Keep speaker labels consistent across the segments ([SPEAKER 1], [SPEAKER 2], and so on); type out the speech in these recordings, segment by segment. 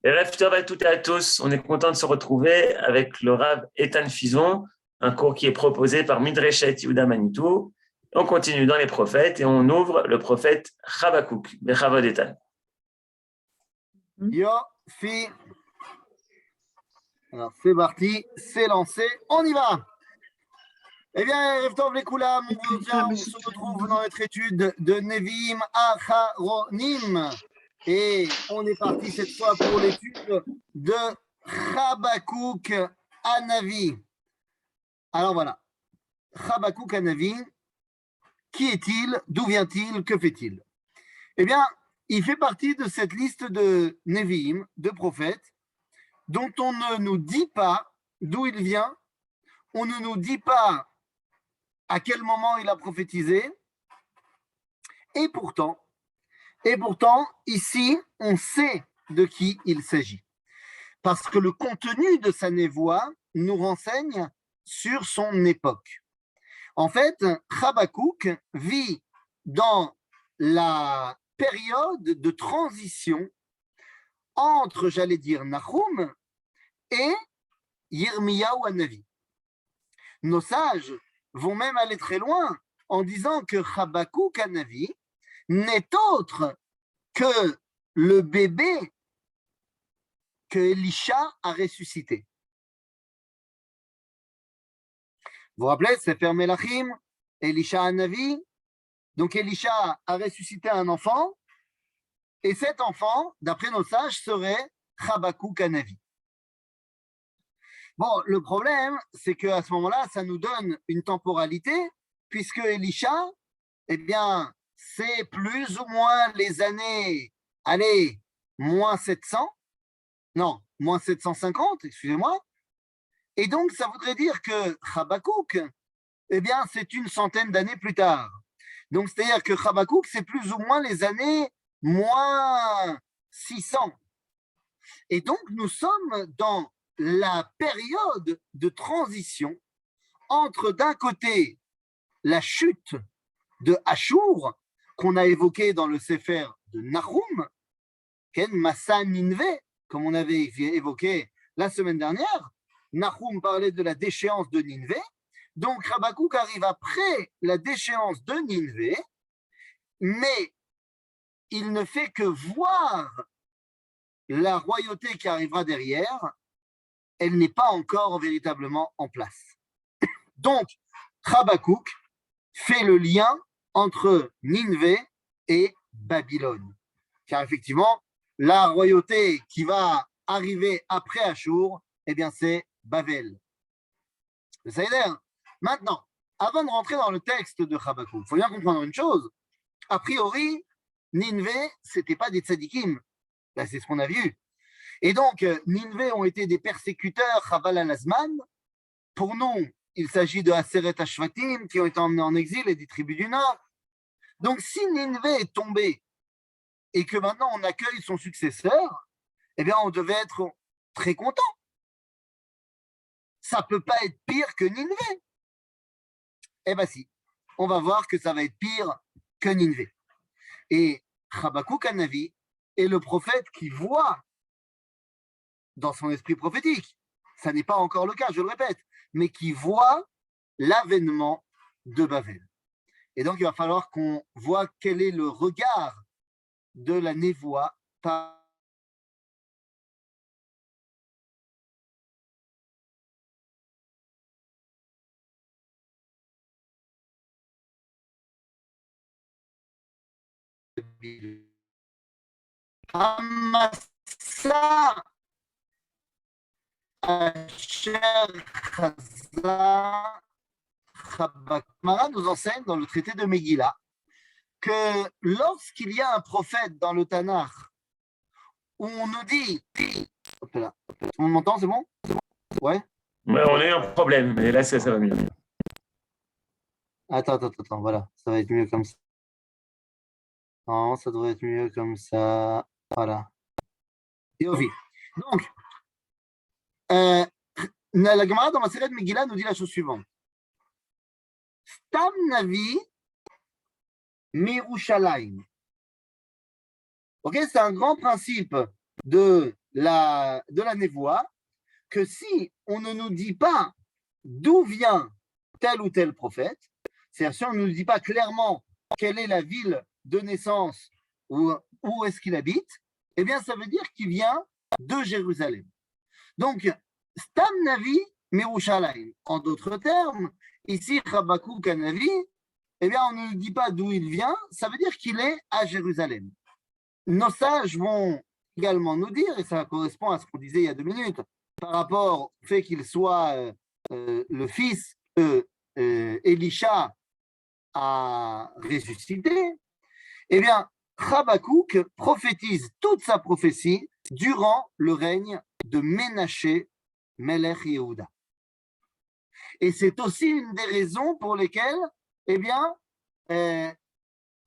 [SPEAKER 1] Et Erev Tov à toutes et à tous, on est content de se retrouver avec le Rav Ethan Fison, un cours qui est proposé par Midreshet Yehuda Manitou. On continue dans les prophètes et on ouvre le prophète Habakkuk, Bechavod Ethan.
[SPEAKER 2] Yo, fi. Alors c'est parti, c'est lancé, on y va. Eh bien, Erev Tov les Koulam, on se retrouve dans notre étude de Nevi'im Acharonim. Et on est parti cette fois pour l'étude de Habakkuk Hanavi. Alors voilà, Habakkuk Hanavi, qui est-il? D'où vient-il? Que fait-il? Eh bien, il fait partie de cette liste de Nevi'im, de prophètes, dont on ne nous dit pas d'où il vient, on ne nous dit pas à quel moment il a prophétisé, et pourtant, ici, on sait de qui il s'agit. Parce que le contenu de sa névoie nous renseigne sur son époque. En fait, Habakkuk vit dans la période de transition entre, j'allais dire, Nahum et Yirmiyahu Hanavi. Nos sages vont même aller très loin en disant que Habakkuk Hanavi n'est autre que le bébé que Elisha a ressuscité. Vous vous rappelez, Sefer Melachim, Elisha Hanavi. Donc Elisha a ressuscité un enfant, et cet enfant, d'après nos sages, serait Habakkuk Hanavi. Bon, le problème, c'est qu'à ce moment-là, ça nous donne une temporalité, puisque Elisha, eh bien, c'est plus ou moins les années, allez, moins 700, non, moins 750, excusez-moi. Et donc, ça voudrait dire que Habakkuk, eh bien, c'est une centaine d'années plus tard. Donc, c'est-à-dire que Habakkuk, c'est plus ou moins les années moins 600. Et donc, nous sommes dans la période de transition entre, d'un côté, la chute de Ashur, qu'on a évoqué dans le Sefer de Nahum, Ken Massa Ninvé, comme on avait évoqué la semaine dernière. Nahum parlait de la déchéance de Ninvé. Donc, Habakkuk arrive après la déchéance de Ninvé, mais il ne fait que voir la royauté qui arrivera derrière. Elle n'est pas encore véritablement en place. Donc, Habakkuk fait le lien entre Ninvé et Babylone. Car effectivement, la royauté qui va arriver après Ashur, eh bien, c'est Babel. Ça aide. Maintenant, avant de rentrer dans le texte de Habakkuk, il faut bien comprendre une chose. A priori, Ninvé, c'était pas des tzadikim. Là, c'est ce qu'on a vu. Et donc, Ninvé ont été des persécuteurs, Chabal al-Azman. Pour nous, il s'agit de Aseret Ashvatim qui ont été emmenés en exil et des tribus du Nord. Donc, si Ninvé est tombé et que maintenant on accueille son successeur, eh bien, on devait être très content. Ça ne peut pas être pire que Ninvé. Eh bien, si. On va voir que ça va être pire que Ninvé. Et Habakkuk Hanavi est le prophète qui voit dans son esprit prophétique, ça n'est pas encore le cas, je le répète, mais qui voit l'avènement de Babel. Et donc, il va falloir qu'on voit quel est le regard de la névoie par Amasa Asher Chaza Mara nous enseigne dans le traité de Megillah que lorsqu'il y a un prophète dans le Tanakh où on nous dit, hop là, on m'entend, c'est bon? Ouais.
[SPEAKER 1] Ouais, on a eu un problème, mais là, ça va mieux.
[SPEAKER 2] Attends, voilà, ça va être mieux comme ça. Non, ça devrait être mieux comme ça. Voilà. Yofi. Donc, la Gemara dans la série de Megillah nous dit la chose suivante. Stam Navi Mirushalayim. Ok, c'est un grand principe de de la névoie que si on ne nous dit pas d'où vient tel ou tel prophète, c'est-à-dire si on ne nous dit pas clairement quelle est la ville de naissance ou où est-ce qu'il habite, eh bien ça veut dire qu'il vient de Jérusalem. Donc, Stam Navi Mirushalayim. En d'autres termes, ici, Habakkuk Navi, eh bien, on ne nous dit pas d'où il vient, ça veut dire qu'il est à Jérusalem. Nos sages vont également nous dire, et ça correspond à ce qu'on disait il y a 2 minutes, par rapport au fait qu'il soit le fils Elisha a ressuscité, eh bien, Habakkuk prophétise toute sa prophétie durant le règne de Ménaché, Melech Yehuda. Et c'est aussi une des raisons pour lesquelles, eh bien,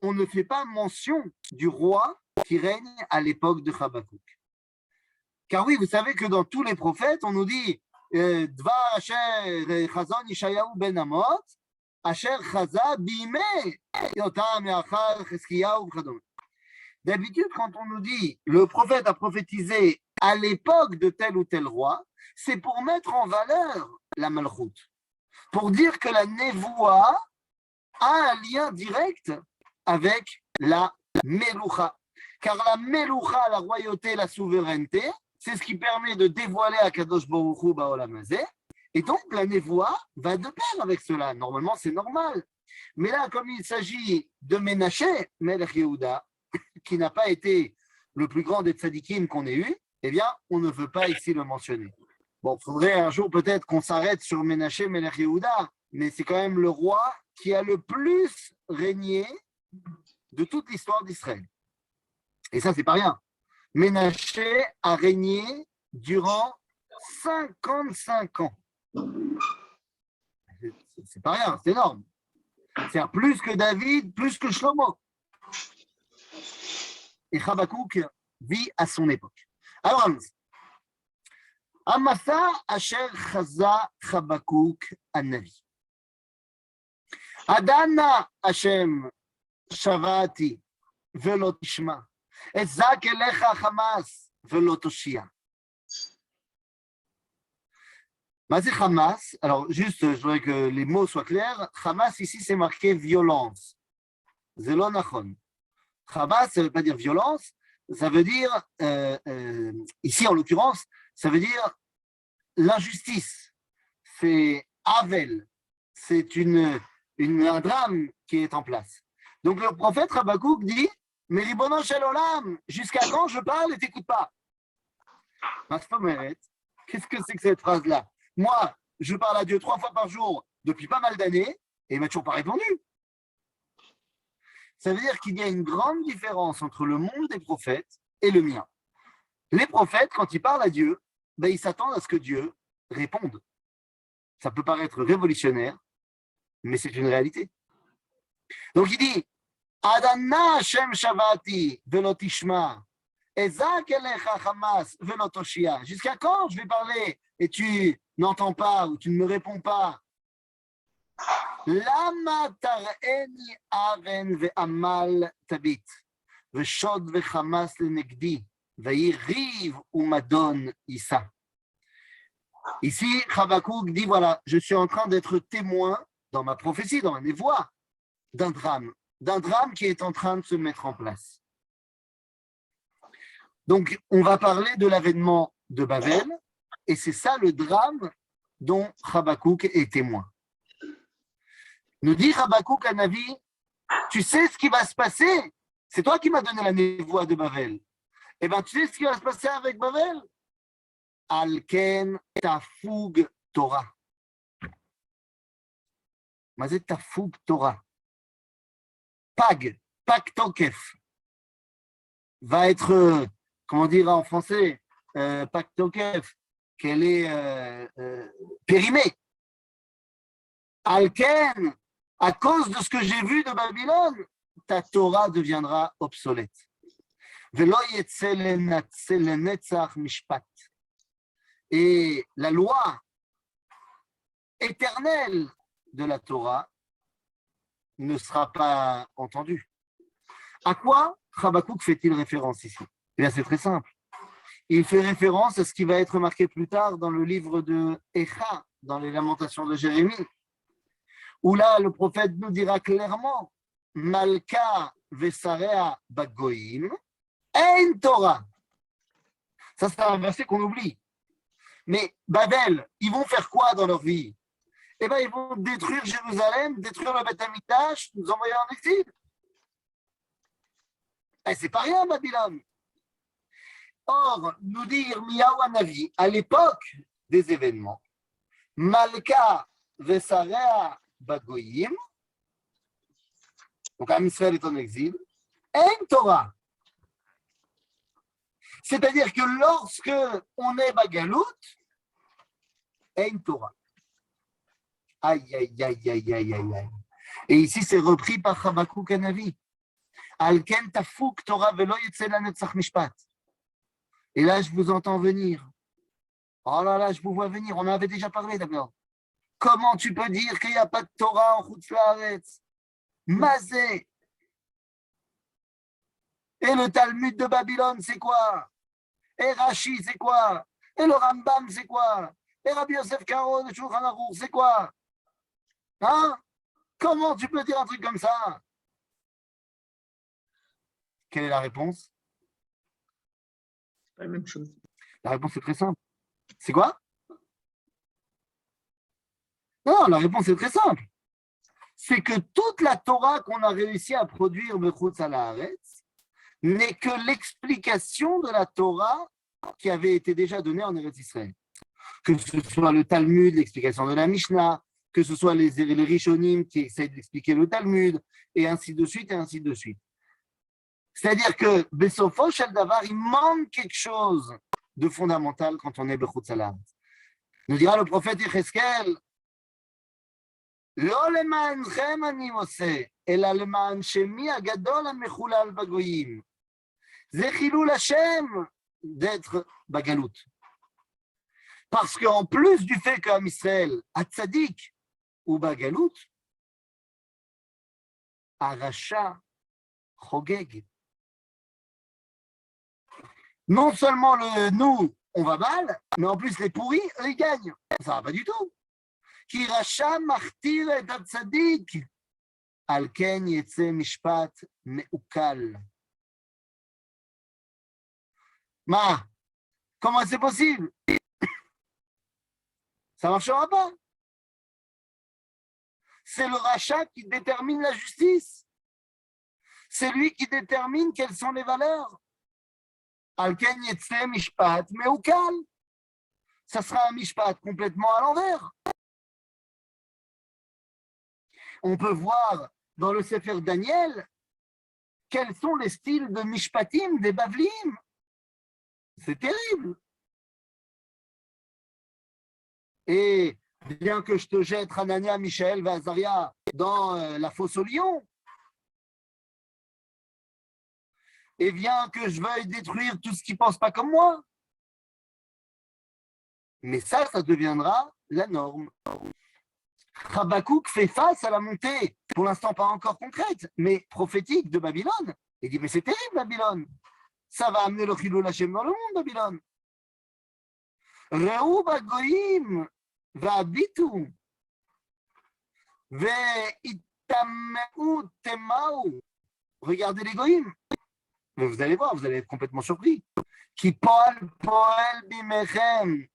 [SPEAKER 2] on ne fait pas mention du roi qui règne à l'époque de Habakkuk. Car oui, vous savez que dans tous les prophètes, on nous dit Dvar Asher Chazon Ishayahu ben Amot, Asher Chaza Bime Yotam Meachar Cheskiyahu V'chadom. D'habitude, quand on nous dit le prophète a prophétisé à l'époque de tel ou tel roi, c'est pour mettre en valeur la malchoute, pour dire que la névoie a un lien direct avec la meloucha. Car la meloucha, la royauté, la souveraineté, c'est ce qui permet de dévoiler à Kadosh Baruch Hu Ba'olam Hazeh. Et donc, la névoie va de pair avec cela. Normalement, c'est normal. Mais là, comme il s'agit de Ménaché, Melech Yehuda, qui n'a pas été le plus grand des tzadikim qu'on ait eu, eh bien, on ne veut pas ici le mentionner. Bon, il faudrait un jour peut-être qu'on s'arrête sur Ménaché, Melech Yehuda, mais c'est quand même le roi qui a le plus régné de toute l'histoire d'Israël. Et ça, c'est pas rien. Ménaché a régné durant 55 ans. C'est pas rien, c'est énorme. C'est plus que David, plus que Shlomo. Et Habakkuk vit à son époque. Alors, Amasa Asher Chaza Habakkuk Anavi. Adana Hashem Shavati Velo Tishma. Ezak Elecha Hamas Velo Toshia. Mazé Hamas, alors juste, je voudrais que les mots soient clairs. Hamas, ici, c'est marqué violence. Zelo Nachon. Hamas, ça ne veut pas dire violence, ça veut dire, ici en l'occurrence, ça veut dire l'injustice. C'est Avel. C'est un drame qui est en place. Donc le prophète Habakkuk dit, mais Ribono Shel Olam, jusqu'à quand je parle et t'écoutes pas? Qu'est-ce que c'est que cette phrase-là? Moi, je parle à Dieu 3 fois par jour depuis pas mal d'années et il m'a toujours pas répondu. Ça veut dire qu'il y a une grande différence entre le monde des prophètes et le mien. Les prophètes, quand ils parlent à Dieu, ben, ils s'attendent à ce que Dieu réponde. Ça peut paraître révolutionnaire, mais c'est une réalité. Donc il dit, Adana Hashem Shavati velo tishma, Ezak elecha Hamas velo toshia. Jusqu'à quand je vais parler et tu n'entends pas ou tu ne me réponds pas? Lama tar'eni aven ve'amal tabit ve'shod ve'chamas lenegdi ve'yiriv umadon issa. Ici, Habakkuk dit, voilà, je suis en train d'être témoin dans ma prophétie, dans ma névoie, d'un drame qui est en train de se mettre en place. Donc, on va parler de l'avènement de Babel, et c'est ça le drame dont Habakkuk est témoin. Nous dit Habakkuk à Navi, tu sais ce qui va se passer? C'est toi qui m'as donné la névoie de Babel. Eh bien, tu sais ce qui va se passer avec Babel? Alken tafug Torah. Mazet tafug Torah. Pag tokef. Va être, comment dire en français, pag tokef, qu'elle est périmée. Alken, à cause de ce que j'ai vu de Babylone, ta Torah deviendra obsolète. Velo yetze lenetzach mishpat. Et la loi éternelle de la Torah ne sera pas entendue. À quoi Habakkuk fait-il référence ici? Eh bien, c'est très simple. Il fait référence à ce qui va être marqué plus tard dans le livre de Echa, dans les Lamentations de Jérémie, où là, le prophète nous dira clairement Malka vesarea bagoïm en Torah. Ça, c'est un verset qu'on oublie. Mais Babel, ils vont faire quoi dans leur vie? Eh bien, ils vont détruire Jérusalem, détruire le Beth Amikdash, nous envoyer en exil. Eh, c'est pas rien, Babylone. Or, nous dit Yirmiyahu Hanavi, à l'époque des événements, Malka vesarea bagoïm, donc Am Israël est en exil, en Torah. C'est-à-dire que lorsque on est bagalout, en Torah. Aïe, aïe, aïe, aïe, aïe, aïe, aïe. Et ici, c'est repris par Habakkuk Hanavi. Alken tafuk Torah velo yetze lanetzach mishpat. Et là, je vous entends venir. Oh là là, je vous vois venir. On en avait déjà parlé d'abord. Comment tu peux dire qu'il n'y a pas de Torah en Chutz Laaretz? Mazé. Et le Talmud de Babylone, c'est quoi? Et Rashi, c'est quoi? Et le Rambam, c'est quoi? Et Rabbi Yosef Karo de Shulchan Aruch, c'est quoi? Hein? Comment tu peux dire un truc comme ça? Quelle est la réponse?
[SPEAKER 3] Pas la même chose.
[SPEAKER 2] La réponse est très simple. C'est quoi? Non, la réponse est très simple. C'est que toute la Torah qu'on a réussi à produire Bechutz Laaretz n'est que l'explication de la Torah qui avait été déjà donnée en Eretz Israël. Que ce soit le Talmud, l'explication de la Mishnah, que ce soit les Rishonim qui essayent d'expliquer le Talmud, et ainsi de suite, et ainsi de suite. C'est-à-dire que Besofo Shel Davar, il manque quelque chose de fondamental quand on est Bechutz Laaretz. Nous dira le prophète Yecheskel, לא למענכם אני עושה, אלא למען שמי הגדול המחולל בגויים. זה חילול השם d'être בגלות. Parce qu'en plus du fait qu'Am Israël a tzadik ou bagalut, Aracha chogeg. Non seulement nous, on va mal, mais en plus les pourris, eux, ils gagnent. Ça va pas du tout. כי רשע מכתיר את הצדיק, על כן יצא משפט מעוקל. מה? Comment c'est possible? Ça ne marchera pas. C'est le rachat qui détermine la justice. C'est lui qui détermine quelles sont les valeurs. Al ken yetze mishpat meukal. Ça sera un mishpat complètement à l'envers. On peut voir dans le Sefer Daniel quels sont les styles de mishpatim des Bavlim. C'est terrible. Et bien que je te jette Hanania, Michaël, Azaria dans la fosse au lion, et bien que je veuille détruire tout ce qui ne pense pas comme moi, mais ça deviendra la norme. Habakkuk fait face à la montée, pour l'instant pas encore concrète, mais prophétique de Babylone. Il dit, mais c'est terrible Babylone. Ça va amener le Chilul Hashem dans le monde, Babylone. Re'u bagoyim va'abitu ve'itameu temau. Regardez les goyim. Mais vous allez voir, vous allez être complètement surpris. Ki poal poel bimechem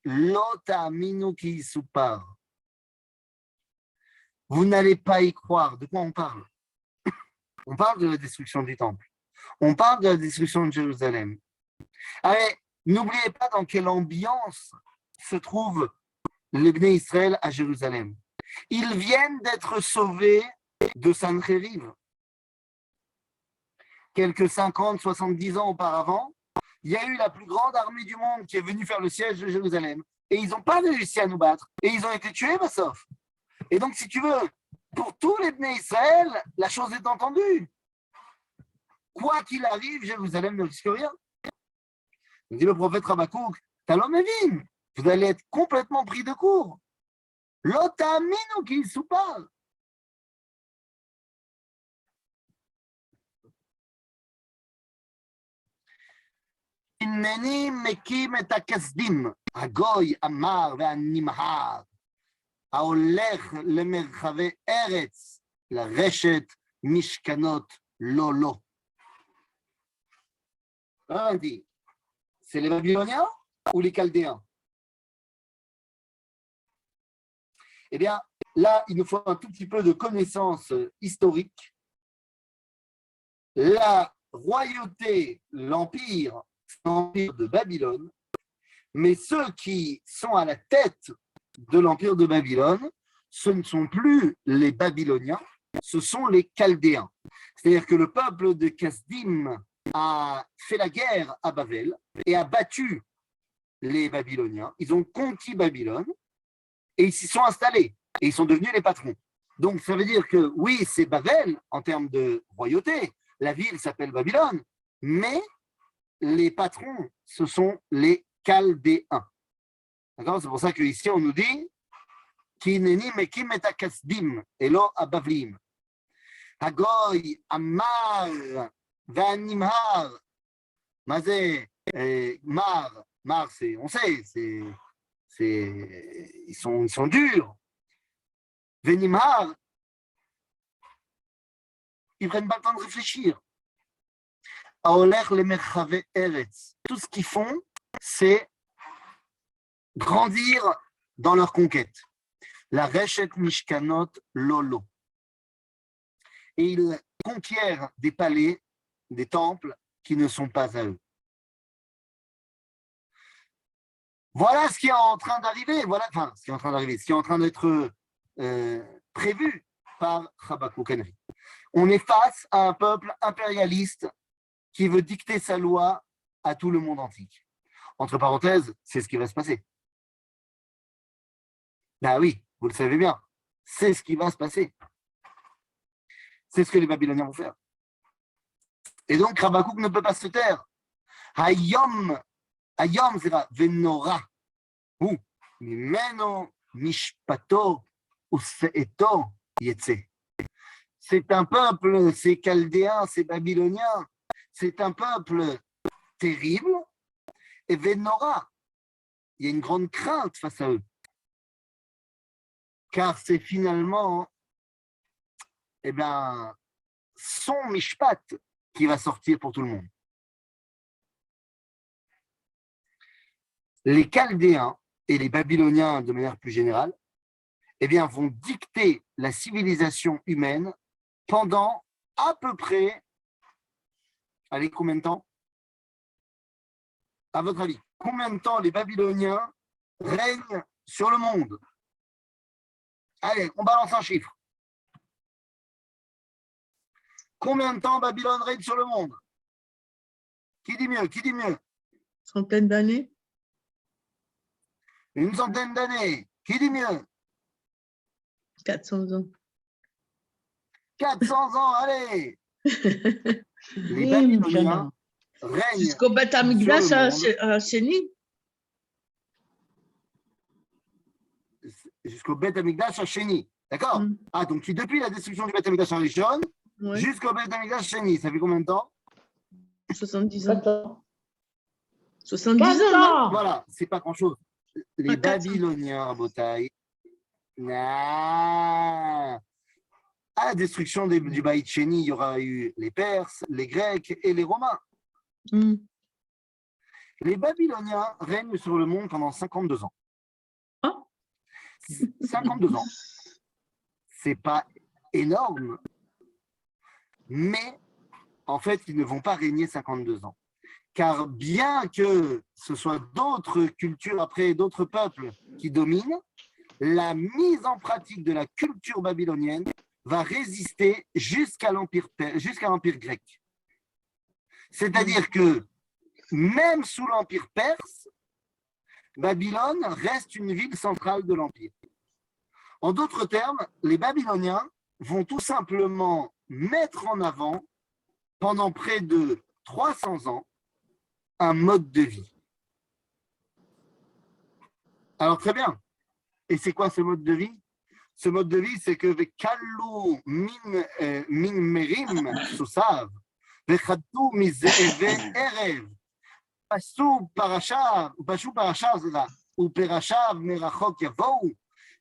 [SPEAKER 2] lo ta'aminu ki yisupar. Vous n'allez pas y croire. De quoi on parle? On parle de la destruction du temple. On parle de la destruction de Jérusalem. Allez, n'oubliez pas dans quelle ambiance se trouvent les Bnei Israël à Jérusalem. Ils viennent d'être sauvés de Sancheriv. Quelques 50, 70 ans auparavant, il y a eu la plus grande armée du monde qui est venue faire le siège de Jérusalem. Et ils n'ont pas réussi à nous battre. Et ils ont été tués, Bassof. Et donc, si tu veux, pour tous les Bnei Israël, la chose est entendue. Quoi qu'il arrive, Jérusalem ne risque rien. Dit le prophète Habakkuk, Talom Evin, vous allez être complètement pris de court. L'otaminu qui soupar. הנני מקים את הכסדים, הגוי אמר והנמהר, ההולך למרחבי ארץ, לרשת משכנות לא לא. C'est les Babyloniens ou les Chaldéens? Eh bien, là, il nous faut un tout petit peu de connaissances historiques. La royauté, l'empire de Babylone, mais ceux qui sont à la tête de l'empire de Babylone, ce ne sont plus les Babyloniens, ce sont les Chaldéens. C'est-à-dire que le peuple de Kasdim a fait la guerre à Babel et a battu les Babyloniens. Ils ont conquis Babylone et ils s'y sont installés et ils sont devenus les patrons. Donc ça veut dire que oui, c'est Babel en termes de royauté. La ville s'appelle Babylone, mais les patrons, ce sont les Chaldéens. D'accord? C'est pour ça qu'ici on nous dit Kineni mekim et akasdim elo abavlim. Hagoy amar vanimhar. Mazé mar, c'est, on sait, ils sont durs. Venimhar, ils prennent pas le temps de réfléchir. Aoler le merchave eretz. Tout ce qu'ils font, c'est grandir dans leur conquête. La reshet mishkanot lolo. Et ils conquièrent des palais, des temples qui ne sont pas à eux. Voilà ce qui est en train d'arriver. Voilà, enfin, ce qui est en train d'arriver, ce qui est en train d'être prévu par Habakkuk Henry. On est face à un peuple impérialiste qui veut dicter sa loi à tout le monde antique. Entre parenthèses, c'est ce qui va se passer. Ben oui, vous le savez bien, c'est ce qui va se passer. C'est ce que les Babyloniens vont faire. Et donc, Habakkuk ne peut pas se taire. Hayom, c'est venora. Ou, mimeno mishpato useeto yetse. C'est un peuple, c'est chaldéen, c'est babylonien, c'est un peuple terrible. Et venora, il y a une grande crainte face à eux. Car c'est finalement, eh bien, son mishpat qui va sortir pour tout le monde. Les Chaldéens et les Babyloniens, de manière plus générale, eh bien, vont dicter la civilisation humaine pendant à peu près, allez, combien de temps? À votre avis, combien de temps les Babyloniens règnent sur le monde? Allez, on balance un chiffre. Combien de temps Babylone règne sur le monde? Qui dit mieux? Qui dit mieux?
[SPEAKER 3] Centaine d'années.
[SPEAKER 2] Une centaine d'années. Qui dit mieux?
[SPEAKER 3] 400 ans.
[SPEAKER 2] 400 ans, allez. Les Babyloniens règnent
[SPEAKER 3] jusqu'au Beth Amikdash à Chéni.
[SPEAKER 2] Jusqu'au Beth Amikdash à Chéni. D'accord? Ah, donc depuis la destruction du Beth Amikdash à Rishon, jusqu'au Beth Amikdash à Chéni, ça fait combien de temps?
[SPEAKER 3] 70 ans. 70 ans.
[SPEAKER 2] Voilà, c'est pas grand-chose. Les Babyloniens, à Botaï, à la destruction du Baït Chéni, il y aura eu les Perses, les Grecs et les Romains. Les Babyloniens règnent sur le monde pendant 52 ans. 52 ans. C'est pas énorme, mais en fait, ils ne vont pas régner 52 ans. Car bien que ce soit d'autres cultures après, d'autres peuples qui dominent, la mise en pratique de la culture babylonienne va résister jusqu'à l'empire grec. C'est-à-dire que même sous l'empire perse, Babylone reste une ville centrale de l'empire. En d'autres termes, les Babyloniens vont tout simplement mettre en avant, pendant près de 300 ans, un mode de vie. Alors très bien. Et c'est quoi ce mode de vie? Ce mode de vie, c'est que Vekalou min merim susav, vechatu mizeeve erev, פסו פרשה, ופרשיו מרחוק יבואו,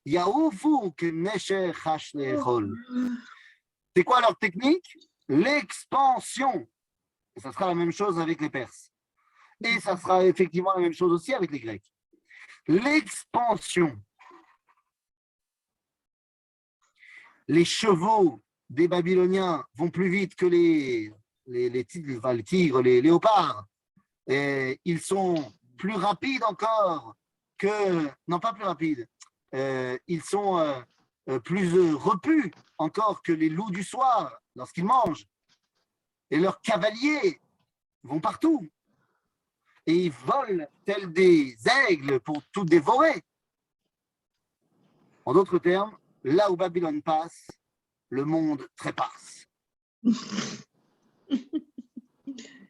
[SPEAKER 2] יעופו כנשר חש לאכול. C'est quoi leur technique? L'expansion. Et ça sera la même chose avec les Perses. Et ça sera effectivement la même chose aussi avec les Grecs. L'expansion. Les chevaux des Babyloniens vont plus vite que les tigres, les léopards. Et ils sont plus rapides encore que... Non, pas plus rapides. Ils sont plus repus encore que les loups du soir lorsqu'ils mangent. Et leurs cavaliers vont partout. Et ils volent tels des aigles pour tout dévorer. En d'autres termes, là où Babylone passe, le monde trépasse.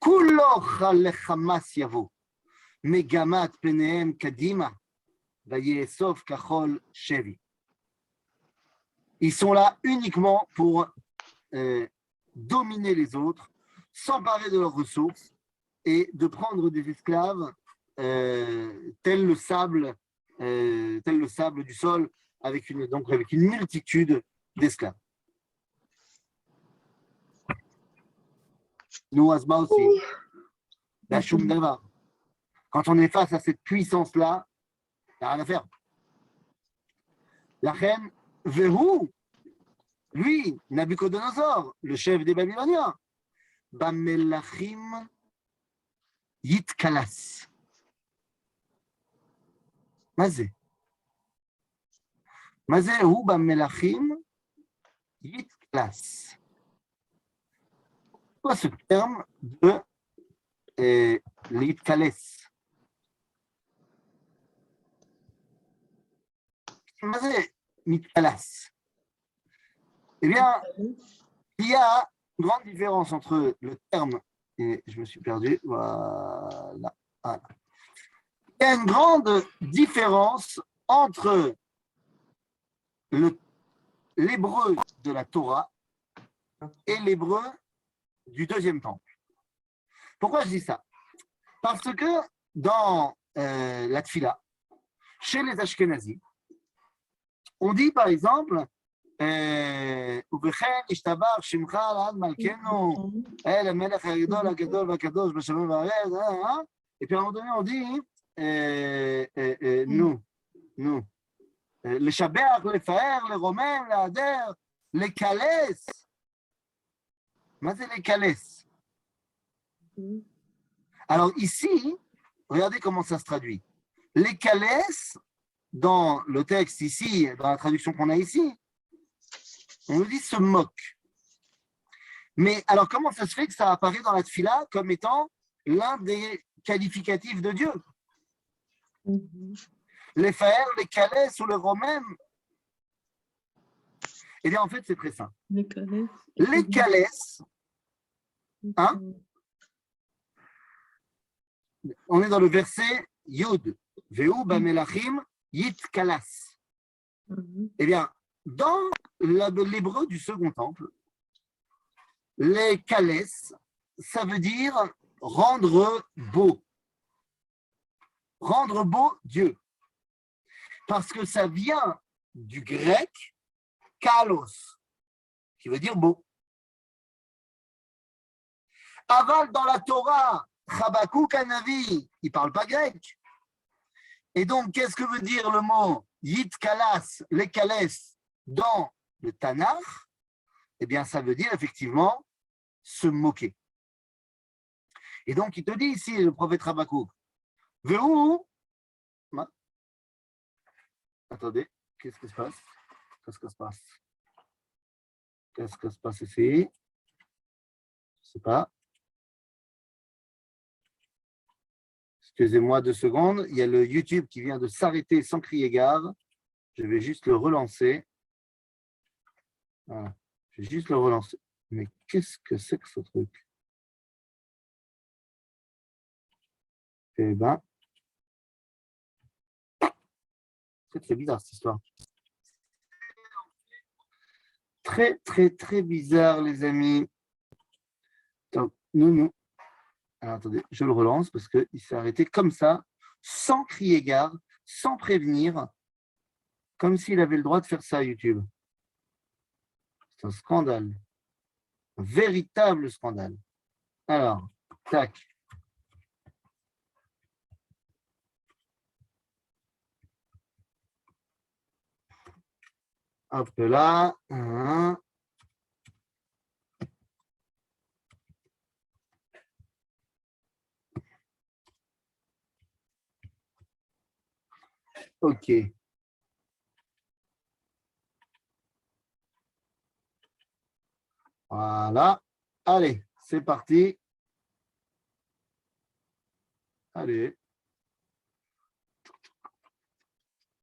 [SPEAKER 2] Kuloch lechamas yavo, megamat penehem kadima, vayesov kachol shevi. Ils sont là uniquement pour dominer les autres, s'emparer de leurs ressources et de prendre des esclaves tel le sable du sol, avec une multitude d'esclaves. Nous, Asma aussi, la Shum Davar. Quand on est face à cette puissance-là, il n'y a rien à faire. La reine, Vehu, lui, Nabucodonosor, le chef des Babyloniens, Bamelachim Yitkalas. Mazé. Mazé ou Bamelachim Yitkalas. Quoi ce terme de Yitkales? Mazé Yitkalas. Eh bien, il y a une grande différence entre le terme, et je me suis perdu, voilà. Il y a une grande différence entre l'hébreu de la Torah et l'hébreu du deuxième temple. Pourquoi je dis ça? Parce que dans la Tfila, chez les Ashkenazis, on dit par exemple ובכן ישתבח שמך לעד מלכנו אל המלך הגדול הגדול והקדוש בשמיים וארץ. Et puis à un moment donné on dit nous לשבח, לפאר, לרומם, להדר, לקלס. מה זה לקלס? Alors ici, regardez comment ça se traduit. Lekales, dans le texte ici, dans la traduction qu'on a ici, on nous dit se moque. Mais alors, comment ça se fait que ça apparaît dans la Tfila comme étant l'un des qualificatifs de Dieu? Les Faër, les Calès ou le Romain? Eh bien, en fait, c'est très simple. Les Calès, hein? On est dans le verset Yud, Veu Bamelachim Yit Kalas. Eh bien, dans l'hébreu du second temple, les Kalès, ça veut dire rendre beau. Rendre beau Dieu. Parce que ça vient du grec kalos, qui veut dire beau. Aval dans la Torah, Chabakouk Hanavi, il ne parle pas grec. Et donc, qu'est-ce que veut dire le mot Yit Kalas, les Kalès, dans le Tanakh? Eh bien, ça veut dire effectivement se moquer. Et donc, il te dit ici, le prophète Chabakouk, Vehu, attendez, qu'est-ce qui se passe? Qu'est-ce qui se passe? Qu'est-ce qui se passe ici? Je ne sais pas. Excusez-moi 2 secondes, il y a le YouTube qui vient de s'arrêter sans crier gare. Je vais juste le relancer. Voilà, je vais juste le relancer. Mais qu'est-ce que c'est que ce truc? Eh bien, c'est bizarre cette histoire. Très, très, très bizarre, les amis. Donc, nous. Alors, attendez, je le relance parce qu'il s'est arrêté comme ça, sans crier gare, sans prévenir, comme s'il avait le droit de faire ça à YouTube. C'est un scandale. Un véritable scandale. Alors, tac. Hop là. OK. Voilà. Allez, c'est parti. Allez.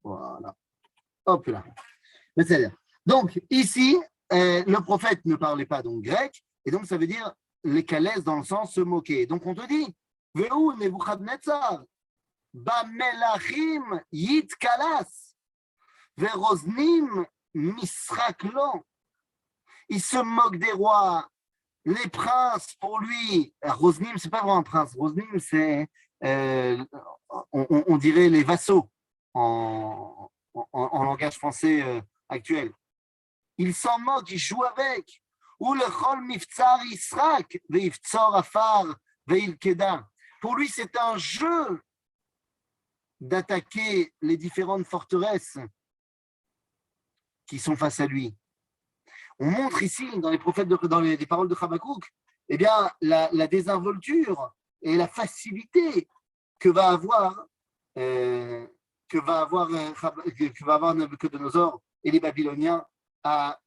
[SPEAKER 2] Voilà. Hop là. Donc, ici, le prophète ne parlait pas donc grec, et donc ça veut dire les calaises dans le sens se moquer. Donc, on te dit, Ve'u Nebuchadnezzar, Bamelachim Yit Kalas, Veroznim Misraklo. Il se moque des rois, les princes, pour lui. Rosnim, c'est pas vraiment un prince. Rosnim, c'est, on dirait les vassaux en langage français actuel. Il s'en moque, il joue avec. Ou le chol miftsar israk, veiftsor afar, veilkeda. Pour lui, c'est un jeu d'attaquer les différentes forteresses qui sont face à lui. On montre ici, dans les prophètes, dans les paroles de Habakkuk, eh bien, la désinvolture et la facilité que va avoir Nabuchodonosor et les Babyloniens à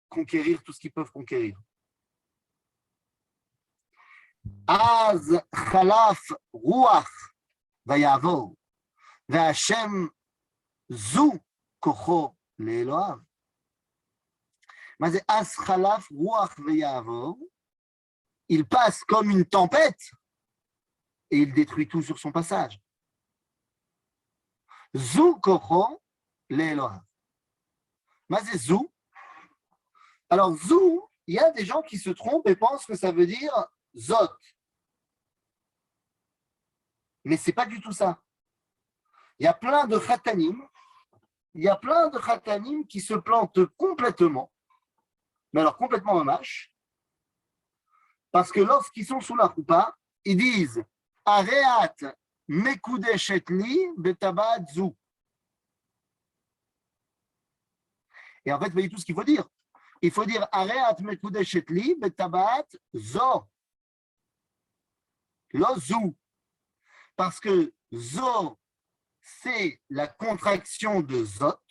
[SPEAKER 2] conquérir tout ce qu'ils peuvent conquérir. Az chalaf ruach vayavor ve'Hashem zu kocho le'Eloav. Il passe comme une tempête et il détruit tout sur son passage. Zou kocho le'Eloav. Mazé zou. Alors zou, il y a des gens qui se trompent et pensent que ça veut dire zot. Mais c'est pas du tout ça. Il y a plein de khatanim, qui se plantent complètement. Mais alors complètement mamash, parce que lorsqu'ils sont sous la roupa, ils disent Areat mekudeshet li betabat zu. Et en fait, voyez tout ce qu'il faut dire. Il faut dire Areat mekudeshet li betabat zo. Lo zu. Parce que zo, c'est la contraction de zot.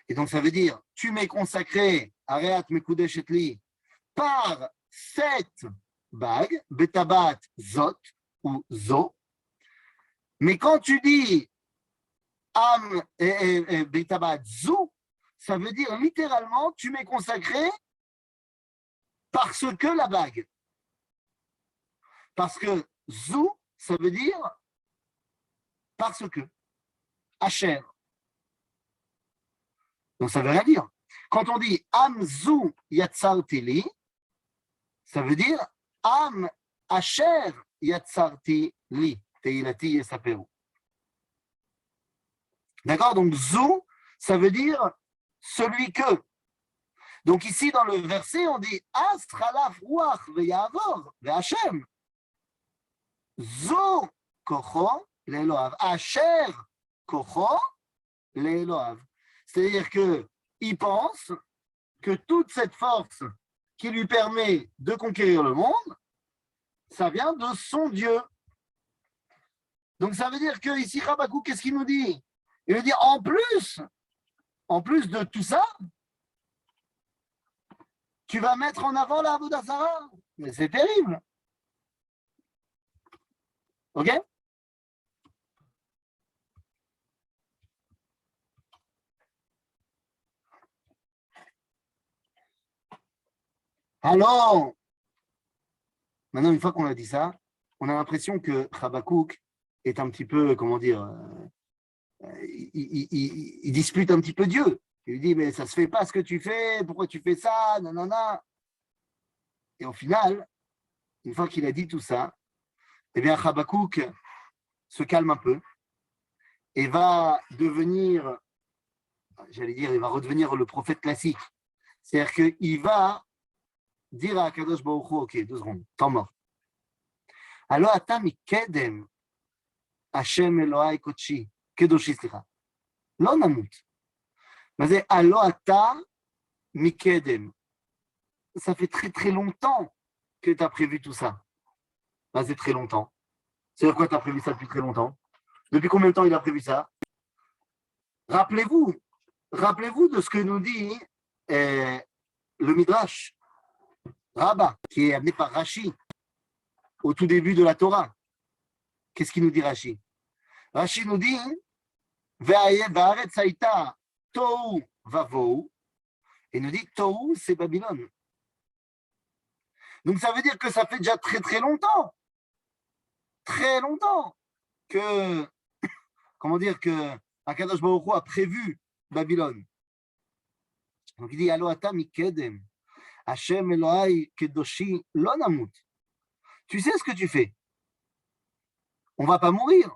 [SPEAKER 2] Et donc, ça veut dire tu m'es consacré Areat mekudeshet li par cette bague, betabat zot ou zo. Mais quand tu dis am betabat zo, ça veut dire littéralement tu m'es consacré parce que la bague. Parce que zo, ça veut dire parce que. Asher. Donc ça veut rien dire. Quand on dit am zu yatsarti li, ça veut dire am asher yatsarti li, teilati yesaperu. D'accord? Donc zu, ça veut dire celui que. Donc ici dans le verset, on dit as chalaf ruach veyavor ve'Hashem. Zu kocho le'Eloav. Asher kocho le'Eloav. C'est-à-dire qu'il pense que toute cette force qui lui permet de conquérir le monde, ça vient de son Dieu. Donc ça veut dire que ici, Habakkuk, qu'est-ce qu'il nous dit? Il nous dit en plus de tout ça, tu vas mettre en avant la Avodah Zarah. Mais c'est terrible. OK? Alors, maintenant, une fois qu'on a dit ça, on a l'impression que Habakkuk est un petit peu, comment dire, il dispute un petit peu Dieu. Il lui dit, mais ça ne se fait pas ce que tu fais, pourquoi tu fais ça, nanana. Et au final, une fois qu'il a dit tout ça, eh bien, Habakkuk se calme un peu et va devenir, j'allais dire, il va redevenir le prophète classique. C'est-à-dire qu'il va dire à Kadosh Baruch Hu, ok, 2 secondes, temps mort. Alo ata mikedem, Hashem Elohai Kodeshi, Kedoshi, סליחה. לא נמות. מה זה הלא אתה מקדם? Ça fait très très longtemps que tu as prévu tout ça. Bah, c'est très longtemps. C'est-à-dire quoi, tu as prévu ça depuis très longtemps? Depuis combien de temps il a prévu ça? Rappelez-vous de ce que nous dit le Midrash Rabbah, qui est amené par Rashi au tout début de la Torah. Qu'est-ce qu'il nous dit Rashi? Rashi nous dit Va'aretz haïta tohu vavohu, et nous dit tohu, c'est Babylone. Donc ça veut dire que ça fait déjà très très longtemps que, comment dire, que Akadosh Baruch Hu a prévu Babylone. Donc il dit Alo ata mikedem, Hashem Elohai Kedoshi lo namut. Tu sais ce que tu fais? On va pas mourir.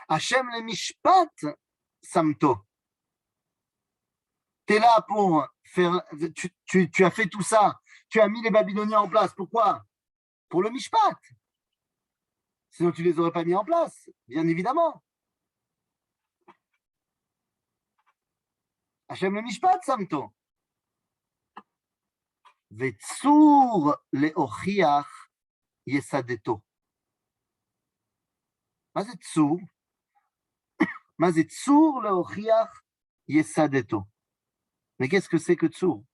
[SPEAKER 2] Hashem le mishpat samto. Tu es là pour faire, tu as fait tout ça. Tu as mis les Babyloniens en place. Pourquoi? Pour le mishpat. Sinon, tu ne les aurais pas mis en place, bien évidemment. Hashem le mishpat samto. Vetsur leochiach yesadeto. מה זה צור? מה זה צור להוכיח יסדתו? Mais qu'est-ce que c'est que Tsour?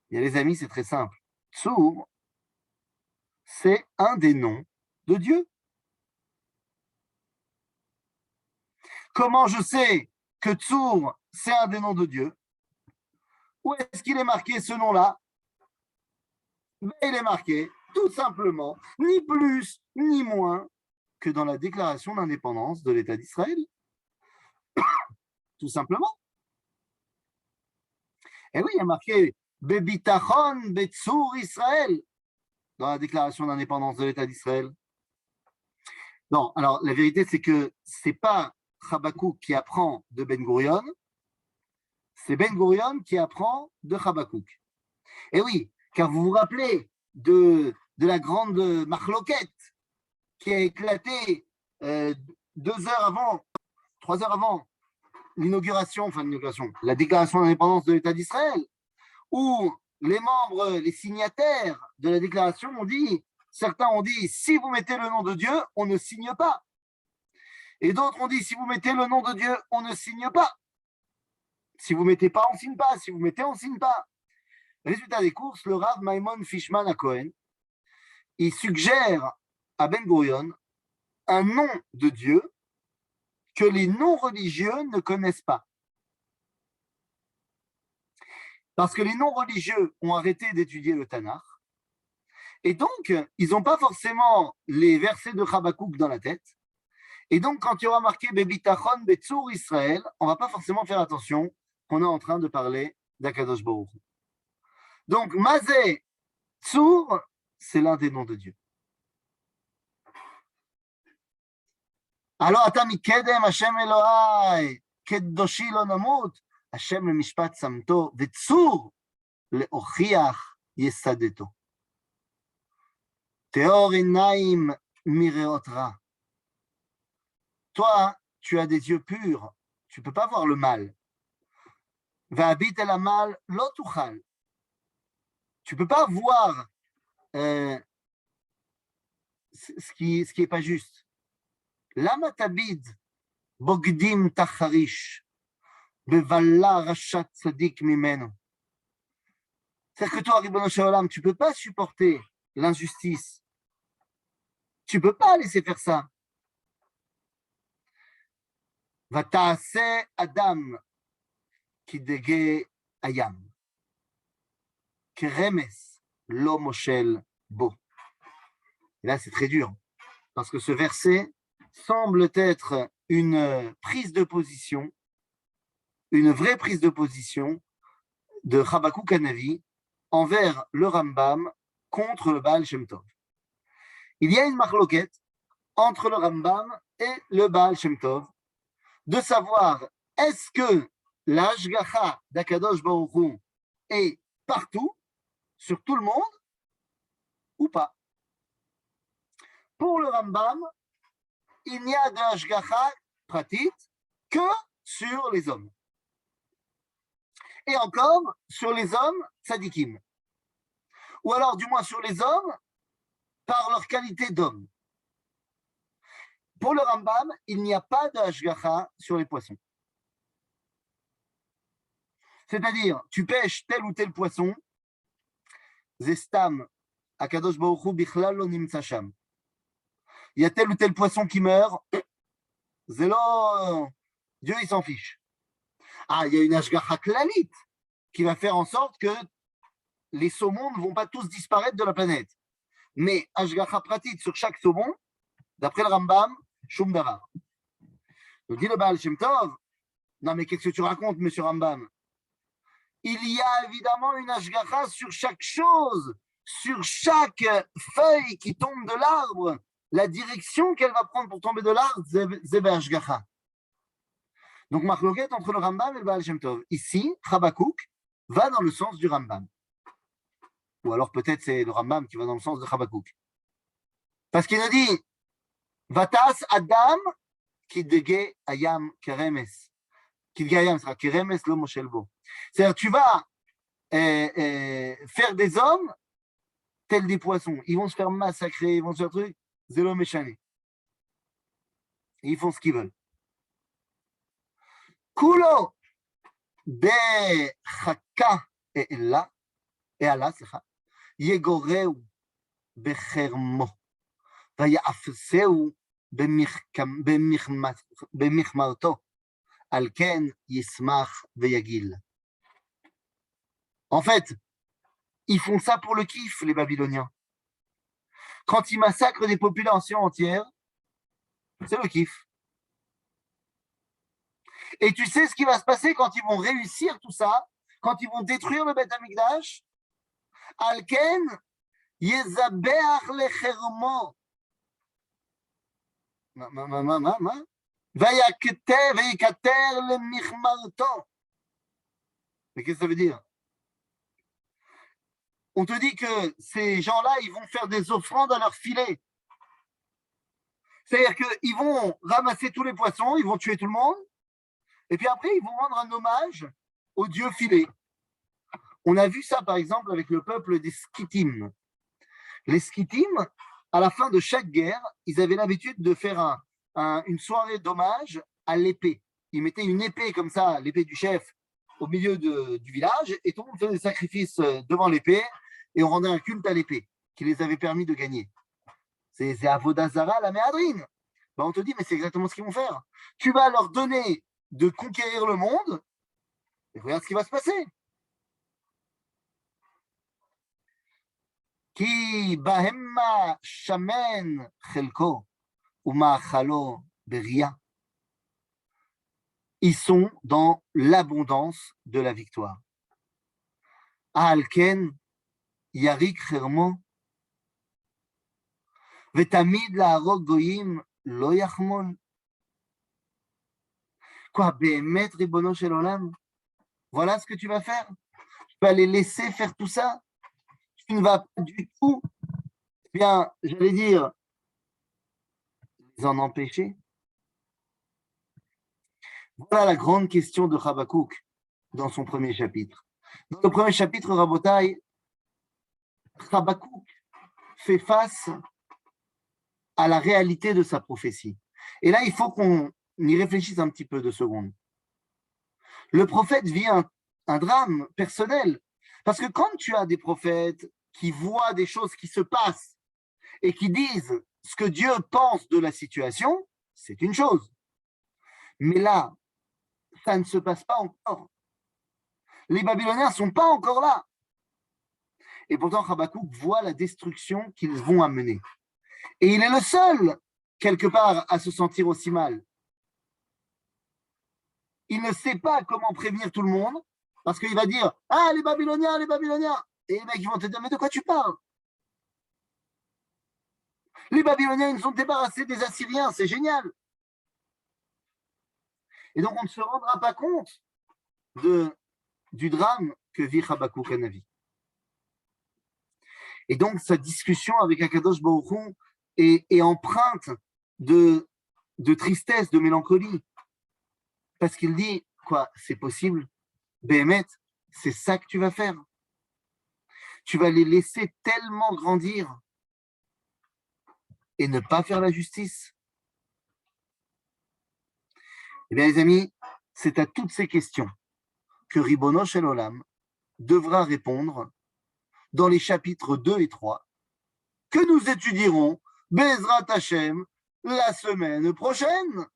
[SPEAKER 2] Bien, les amis, c'est très simple. Tsour, c'est un des noms de Dieu. Comment je sais que Tsour, c'est un des noms de Dieu? Où est-ce qu'il est marqué ce nom-là? Il est marqué, tout simplement, ni plus ni moins que dans la déclaration d'indépendance de l'État d'Israël. Tout simplement. Et oui, il y a marqué Bebitachon Betsur Israël dans la déclaration d'indépendance de l'État d'Israël. Non, alors la vérité, c'est que ce n'est pas Habakkuk qui apprend de Ben Gurion, c'est Ben Gurion qui apprend de Habakkuk. Et oui, car vous vous rappelez de la grande marloquette qui a éclaté 2 heures avant, 3 heures avant l'inauguration, la déclaration d'indépendance de l'État d'Israël, où les membres, les signataires de la déclaration ont dit, certains ont dit, si vous mettez le nom de Dieu, on ne signe pas. Et d'autres ont dit, si vous mettez le nom de Dieu, on ne signe pas. Si vous ne mettez pas, on ne signe pas. Si vous mettez, on ne signe pas. Résultat des courses, le Rav Maimon Fishman à Cohen, il suggère à Ben Gurion un nom de Dieu que les non-religieux ne connaissent pas. Parce que les non-religieux ont arrêté d'étudier le Tanakh, et donc, ils n'ont pas forcément les versets de Habakkuk dans la tête, et donc, quand il y aura marqué Bebitachon Betsur Israël, on ne va pas forcément faire attention qu'on est en train de parler d'Akadosh Baruch Hu. Donc, Mazé Tsur, c'est l'un des noms de Dieu. Alors, Ata mikedem Hashem Elohai Kedoshi lo namut, Hashem le mishpat samto, Vetsur leochiach yesadeto. Teor enaim mireot ra. Toi, tu as des yeux purs, tu ne peux pas voir le mal. Va'abit el hamal lo tuchal. Tu ne peux pas voir ce qui est pas juste. Lama tabid bogdim tacharish bevalla rachat tzadik mimeno. C'est-à-dire que toi, Ribono Shel Olam, tu ne peux pas supporter l'injustice. Tu ne peux pas laisser faire ça. Vata'aseh adam kidege ayam. Keremes lo moshel bo. Et là, c'est très dur, parce que ce verset semble être une prise de position, une vraie prise de position de Habakkuk Hanavi envers le Rambam contre le Baal Shem Tov. Il y a une marloquette entre le Rambam et le Baal Shem Tov de savoir est-ce que l'Ashgacha d'Akadosh Baruch Hu est partout, sur tout le monde, ou pas. Pour le Rambam, il n'y a d'Ashgacha pratit que sur les hommes. Et encore, sur les hommes tzadikim. Ou alors, du moins, sur les hommes, par leur qualité d'homme. Pour le Rambam, il n'y a pas d'Ashgacha sur les poissons. C'est-à-dire, tu pêches tel ou tel poisson, Zestam, Akadosh Baruch Hu Bichlal Lo Nimtza Sham. Il y a tel ou tel poisson qui meurt, Zélo, Dieu il s'en fiche. Ah, il y a une Ashgacha Klalit qui va faire en sorte que les saumons ne vont pas tous disparaître de la planète. Mais Ashgacha Pratit sur chaque saumon, d'après le Rambam, Shum Davar. Donc dit le Baal Shem Tov, non mais qu'est-ce que tu racontes, monsieur Rambam? Il y a évidemment une Ashgacha sur chaque chose, sur chaque feuille qui tombe de l'arbre, la direction qu'elle va prendre pour tomber de l'arbre, c'est Ashgacha. Donc, marloquette entre le Rambam et le Baal Shem Tov. Ici, Chabakouk va dans le sens du Rambam. Ou alors peut-être c'est le Rambam qui va dans le sens de Chabakouk. Parce qu'il a dit Vatas Adam Kidege Ayam Keremes. Kidege Ayam sera Keremes lo Moshelbo. C'est-à-dire, tu vas faire des hommes tels des poissons. Ils vont se faire massacrer, ils vont se faire truc. Zélo méchané. Ils font ce qu'ils veulent. Kulo bechaka e'ela slicha yegoreu bechermo vayafseu bemichmarto al ken yismach veyagil. En fait, ils font ça pour le kiff, les Babyloniens. Quand ils massacrent des populations entières, c'est le kiff. Et tu sais ce qui va se passer quand ils vont réussir tout ça, quand ils vont détruire le Beth Amikdash? Alken yezabeach lechermo. Vayakater lemichmarto. Mais qu'est-ce que ça veut dire? On te dit que ces gens-là, ils vont faire des offrandes à leur filet. C'est-à-dire qu'ils vont ramasser tous les poissons, ils vont tuer tout le monde, et puis après, ils vont rendre un hommage au dieu filet. On a vu ça, par exemple, avec le peuple des Skythimes. Les Skythimes, à la fin de chaque guerre, ils avaient l'habitude de faire une soirée d'hommage à l'épée. Ils mettaient une épée comme ça, l'épée du chef, au milieu du village, et tout le monde faisait des sacrifices devant l'épée, et on rendait un culte à l'épée, qui les avait permis de gagner. C'est Avodah Zara, la méadrine. Ben, on te dit, mais c'est exactement ce qu'ils vont faire. Tu vas leur donner de conquérir le monde, et regarde ce qui va se passer. Ki bahemma shamen chelko umachalo beria. Ils sont dans l'abondance de la victoire. Alken yarik chermo vetamid la'arog goyim lo yachmol. Quoi, Béhémet, Ribono Shel Olam? Voilà ce que tu vas faire? Tu vas les laisser faire tout ça? Tu ne vas pas du tout, eh bien, j'allais dire, les en empêcher. Voilà la grande question de Chabakouk dans son premier chapitre. Dans le premier chapitre, Rabotai, Chabakouk fait face à la réalité de sa prophétie. Et là, il faut qu'on y réfléchisse un petit peu 2 secondes. Le prophète vit un drame personnel. Parce que quand tu as des prophètes qui voient des choses qui se passent et qui disent ce que Dieu pense de la situation, c'est une chose. Mais là, ça ne se passe pas encore. Les Babyloniens ne sont pas encore là. Et pourtant, Chabakouk voit la destruction qu'ils vont amener. Et il est le seul, quelque part, à se sentir aussi mal. Il ne sait pas comment prévenir tout le monde, parce qu'il va dire « Ah, les Babyloniens !» Et les mecs ils vont te dire « Mais de quoi tu parles ?» Les Babyloniens, ils sont débarrassés des Assyriens, c'est génial. Et donc, on ne se rendra pas compte du drame que vit Habakkuk Hanavi. Et donc, sa discussion avec Akadosh Baruch Hu est empreinte de tristesse, de mélancolie. Parce qu'il dit, quoi, c'est possible, Béhémet, c'est ça que tu vas faire. Tu vas les laisser tellement grandir et ne pas faire la justice. Eh bien, les amis, c'est à toutes ces questions que Ribono Shel Olam devra répondre dans les chapitres 2 et 3 que nous étudierons Bezrat Hashem la semaine prochaine.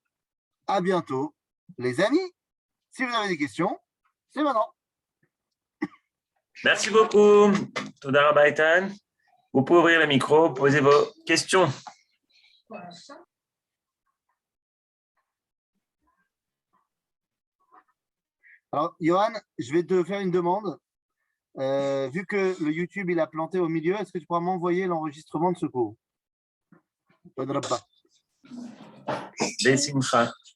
[SPEAKER 2] À bientôt, les amis. Si vous avez des questions, c'est maintenant.
[SPEAKER 1] Merci beaucoup. Toda Rabba Eitan. Vous pouvez ouvrir le micro, poser vos questions.
[SPEAKER 2] Alors, Johan, je vais te faire une demande. Vu que le YouTube il a planté au milieu, est-ce que tu pourras m'envoyer l'enregistrement de ce cours?
[SPEAKER 1] Besimcha.